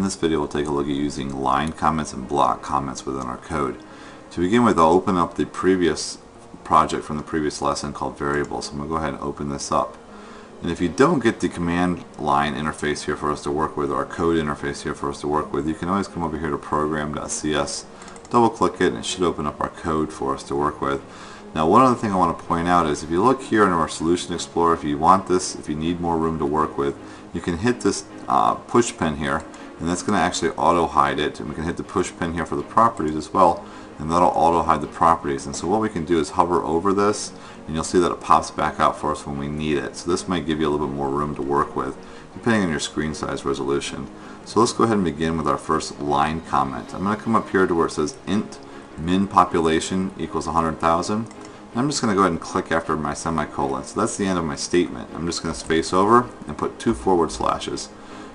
this video we'll take a look at using line comments and block comments within our code. To begin with, I'll open up the previous project from the previous lesson called variables. So I'm going to go ahead and open this up. And if you don't get the command line interface here for us to work with, or our code interface here for us to work with, you can always come over here to program.cs, double click it, and it should open up our code for us to work with. Now, one other thing I want to point out is if you look here in our Solution Explorer, if you want this, if you need more room to work with, you can hit this push pin here, and that's going to actually auto hide it. And we can hit the push pin here for the properties as well, and that'll auto hide the properties. And so what we can do is hover over this, and you'll see that it pops back out for us when we need it. So this might give you a little bit more room to work with depending on your screen size resolution. So let's go ahead and begin with our first line comment. I'm going to come up here to where it says int min population equals 100,000. And I'm just going to go ahead and click after my semicolon. So that's the end of my statement. I'm just going to space over and put 2 forward slashes.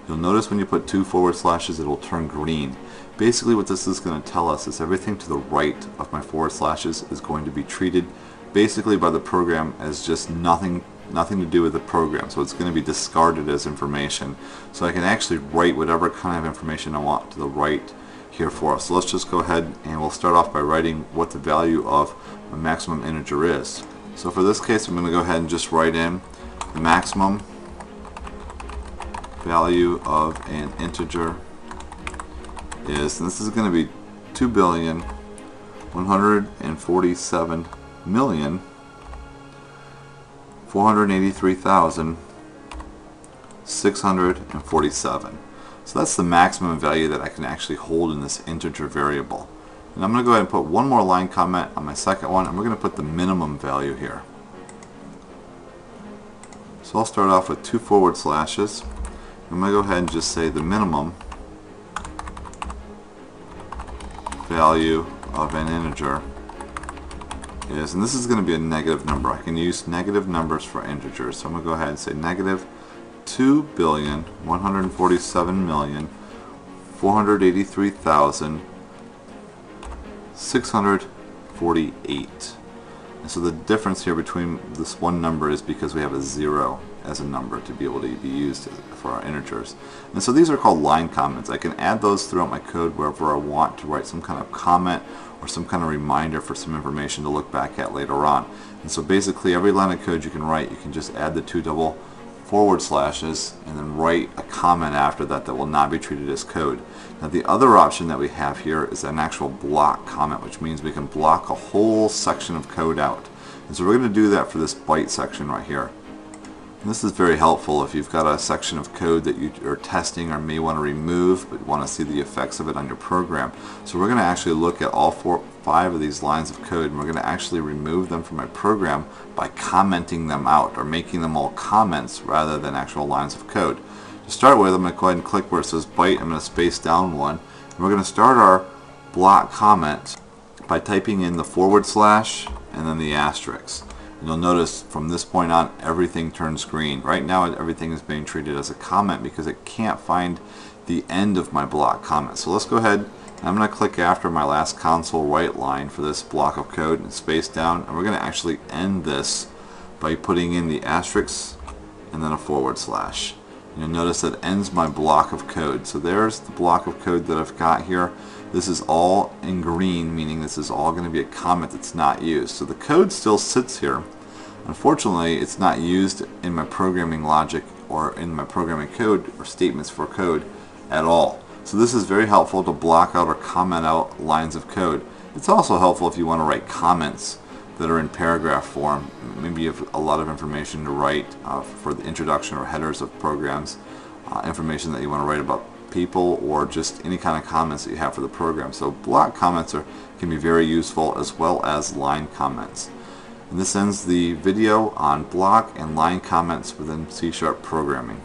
You'll notice when you put 2 forward slashes it will turn green. Basically what this is going to tell us is everything to the right of my forward slashes is going to be treated basically by the program as just nothing to do with the program. So it's going to be discarded as information. So I can actually write whatever kind of information I want to the right here for us. So let's just go ahead and we'll start off by writing what the value of a maximum integer is. So for this case I'm going to go ahead and just write in the maximum value of an integer is, and this is going to be 2,147,483,647. So that's the maximum value that I can actually hold in this integer variable. And I'm going to go ahead and put one more line comment on my second one, and we're going to put the minimum value here. So I'll start off with 2 forward slashes. I'm going to go ahead and just say the minimum value of an integer is, and this is going to be a negative number. I can use negative numbers for integers. So I'm going to go ahead and say negative 2,147,483,648. And so the difference here between this one number is because we have a 0 as a number to be able to be used for our integers. And so these are called line comments. I can add those throughout my code wherever I want to write some kind of comment or some kind of reminder for some information to look back at later on. And so basically every line of code you can write, you can just add the 2 double forward slashes and then write a comment after that that will not be treated as code. Now the other option that we have here is an actual block comment, which means we can block a whole section of code out. And so we're going to do that for this byte section right here. And this is very helpful if you've got a section of code that you are testing or may want to remove but want to see the effects of it on your program. So we're going to actually look at all 5 of these lines of code, and we're going to actually remove them from my program by commenting them out or making them all comments rather than actual lines of code. To start with, I'm going to go ahead and click where it says byte. I'm going to space down 1. And we're going to start our block comment by typing in the forward slash and then the asterisk. And you'll notice from this point on everything turns green. Right now everything is being treated as a comment because it can't find the end of my block comment. So let's go ahead and I'm going to click after my last console write line for this block of code and space down, and we're going to actually end this by putting in the asterisk and then a forward slash. And you'll notice that ends my block of code. So there's the block of code that I've got here. This is all in green, meaning this is all going to be a comment that's not used. So the code still sits here. Unfortunately, it's not used in my programming logic or in my programming code or statements for code at all. So this is very helpful to block out or comment out lines of code. It's also helpful if you want to write comments that are in paragraph form. Maybe you have a lot of information to write for the introduction or headers of programs, information that you want to write about people, or just any kind of comments that you have for the program. So block comments can be very useful, as well as line comments. And this ends the video on block and line comments within C# programming.